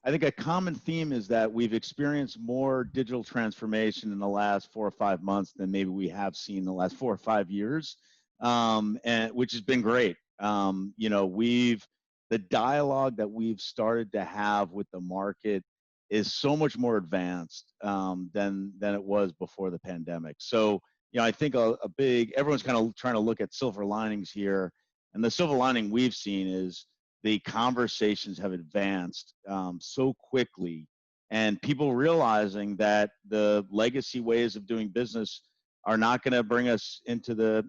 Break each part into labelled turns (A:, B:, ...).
A: I think a common theme is that we've experienced more digital transformation in the last 4 or 5 months than maybe we have seen in the last 4 or 5 years, and which has been great. The dialogue that we've started to have with the market is so much more advanced than it was before the pandemic. So, I think everyone's kind of trying to look at silver linings here, and the silver lining we've seen is the conversations have advanced so quickly, and people realizing that the legacy ways of doing business are not going to bring us into the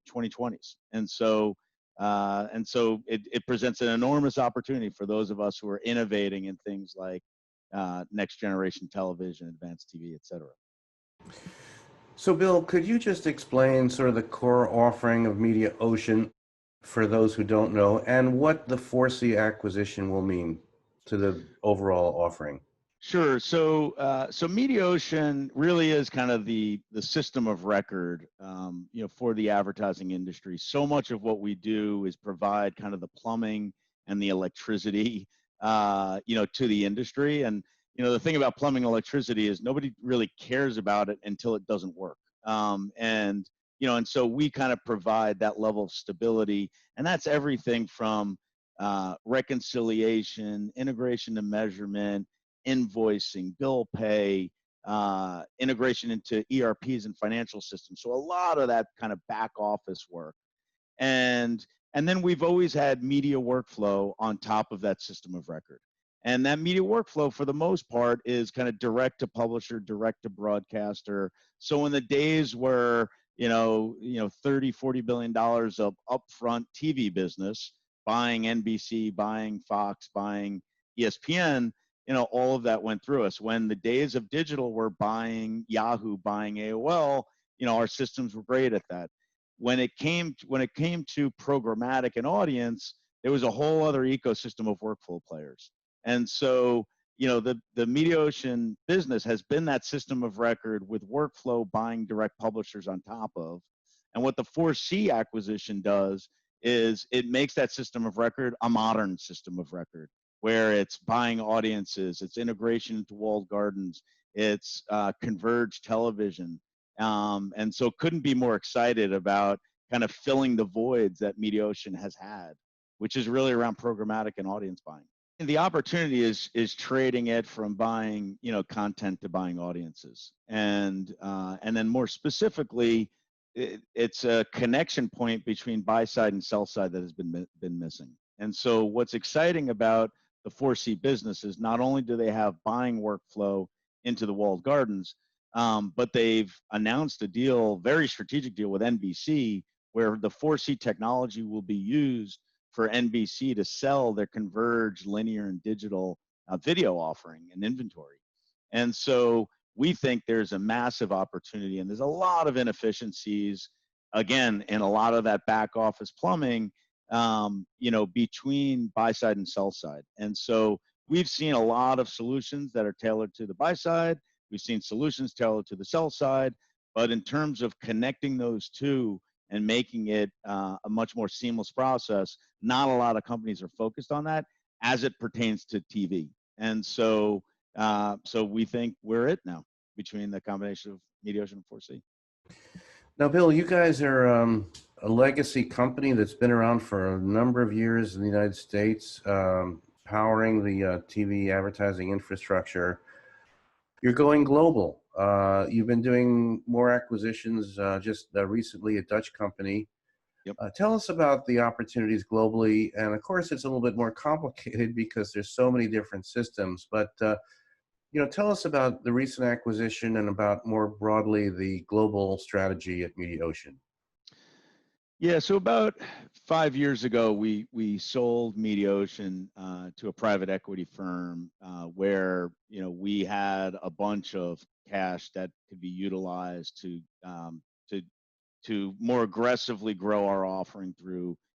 A: 2020s, and so it presents an enormous opportunity for those of us who are innovating in things like next generation television, advanced TV, et cetera.
B: So, Bill, could you just explain sort of the core offering of Mediaocean for those who don't know, and what the 4C acquisition will mean to the overall offering?
A: Sure. So Mediaocean really is kind of the system of record, for the advertising industry. So much of what we do is provide kind of the plumbing and the electricity, to the industry. And the thing about plumbing and electricity is nobody really cares about it until it doesn't work. And so we kind of provide that level of stability, and that's everything from reconciliation, integration to measurement, invoicing, bill pay, integration into ERPs and financial systems. So a lot of that kind of back office work. And then we've always had media workflow on top of that system of record. And that media workflow, for the most part, is kind of direct to publisher, direct to broadcaster. So in the days where, 30, $40 billion of upfront TV business, buying NBC, buying Fox, buying ESPN, all of that went through us. When the days of digital were buying Yahoo, buying AOL, our systems were great at that. When it came to programmatic and audience, there was a whole other ecosystem of workflow players. And so, the Mediaocean business has been that system of record with workflow buying direct publishers on top of. And what the 4C acquisition does is it makes that system of record a modern system of record, where it's buying audiences, it's integration into walled gardens, it's converged television. And so couldn't be more excited about kind of filling the voids that Mediaocean has had, which is really around programmatic and audience buying. And the opportunity is trading it from buying, content to buying audiences. And then more specifically, it's a connection point between buy side and sell side that has been missing. And so what's exciting about the 4C business is not only do they have buying workflow into the walled gardens, but they've announced a deal, very strategic deal with NBC, where the 4C technology will be used for NBC to sell their converged linear and digital video offering and inventory. And so we think there's a massive opportunity, and there's a lot of inefficiencies, again, in a lot of that back office plumbing, between buy side and sell side. And so we've seen a lot of solutions that are tailored to the buy side. We've seen solutions tailored to the sell side, but in terms of connecting those two and making it a much more seamless process, not a lot of companies are focused on that as it pertains to TV. And so we think we're it now between the combination of Mediaocean and 4C.
B: Now, Bill, you guys are a legacy company that's been around for a number of years in the United States, powering the TV advertising infrastructure. You're going global. You've been doing more acquisitions, just recently, a Dutch company.
A: Yep.
B: Tell us about the opportunities globally. And of course, it's a little bit more complicated because there's so many different systems. But tell us about the recent acquisition and about more broadly the global strategy at Mediaocean.
A: Yeah, so about 5 years ago, we sold Mediaocean to a private equity firm where we had a bunch of cash that could be utilized to more aggressively grow our offering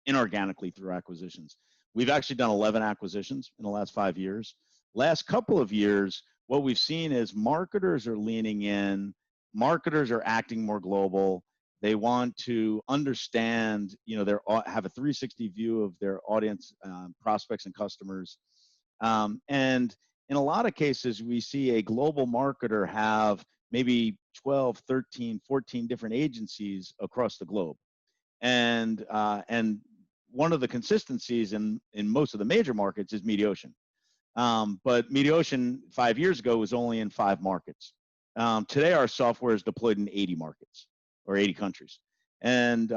A: inorganically through acquisitions. We've actually done 11 acquisitions in the last 5 years. Last couple of years, what we've seen is marketers are leaning in, marketers are acting more global. They want to understand, have a 360 view of their audience, prospects and customers. And in a lot of cases, we see a global marketer have maybe 12, 13, 14 different agencies across the globe. And one of the consistencies in most of the major markets is Mediaocean. But Mediaocean 5 years ago was only in 5 markets. Today, our software is deployed in 80 markets or 80 countries. And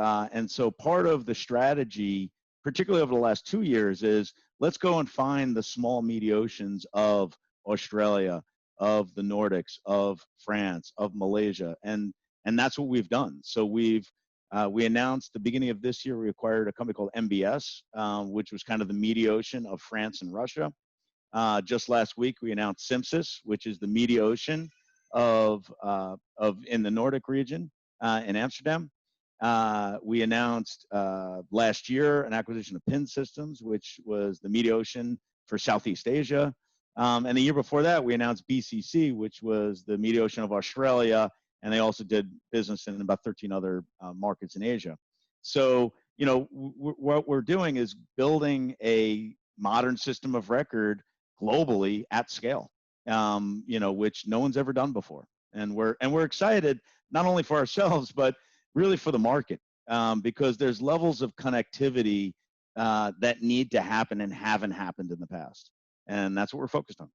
A: so part of the strategy, particularly over the last 2 years, is let's go and find the small Mediaoceans of Australia, of the Nordics, of France, of Malaysia, and that's what we've done. So we announced the beginning of this year we acquired a company called MBS, which was kind of the Mediaocean of France and Russia. Just last week we announced Simsys, which is the Mediaocean of in the Nordic region in Amsterdam. We announced last year an acquisition of Pin Systems, which was the Mediaocean for Southeast Asia. And the year before that, we announced BCC, which was the Mediaocean of Australia, and they also did business in about 13 other markets in Asia. So, you know, what we're doing is building a modern system of record globally at scale, you know, which no one's ever done before. And we're excited not only for ourselves, but really for the market, because there's levels of connectivity that need to happen and haven't happened in the past. And that's what we're focused on.